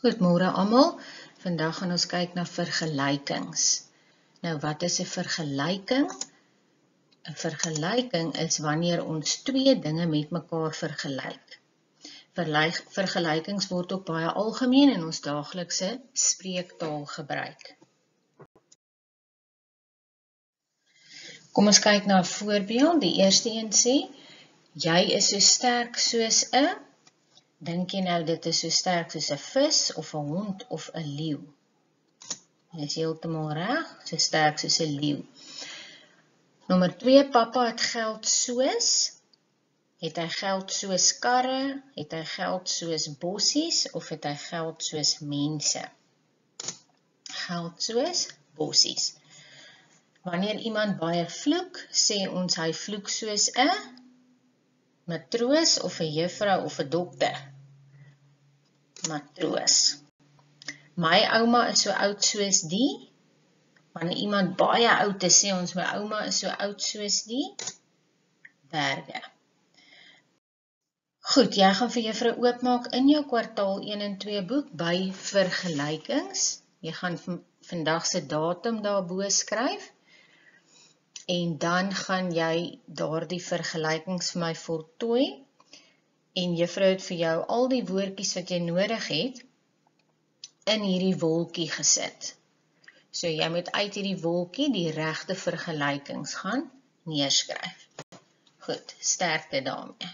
Goeiemôre almal. Vandag gaan ons kyk na vergelykings. Nou, wat is 'n vergelyking? 'n Vergelyking is wanneer ons twee dinge met mekaar vergelyk. Vergelykings word ook baie algemeen in ons daaglikse spreektaal gebruik. Kom ons kyk na 'n voorbeeld. Die eerste een sê: jy is so sterk soos 'n. Dink jy nou dit is so sterk soos 'n vis of 'n hond of 'n leeu? Jy is heeltemal reg, so sterk soos 'n leeu. Nommer 2, pappa het geld soos. Het hy geld soos karre? Het hy geld soos bossies of het hy geld soos mense? Geld soos bossies. Wanneer iemand baie vloek, sê ons hy vloek soos 'n matroos of 'n juffrou of 'n dokter. Matroos. My ouma is so oud soos die. Wanneer iemand baie oud is, sê ons my ouma is so oud soos die berge. Goed, jy gaan vir juffrou oopmaak in jou kwartaal 1 en 2 boek by vergelykings. Jy gaan vandag se datum daarbo skryf. En dan gaan jy daardie vergelykings vir my voltooi. En juffrou het vir jou al die woordjies wat jy nodig het in hierdie wolkie gesit. So jy moet uit hierdie wolkie die regte vergelykings gaan neerskryf. Goed, sterkte daarmee.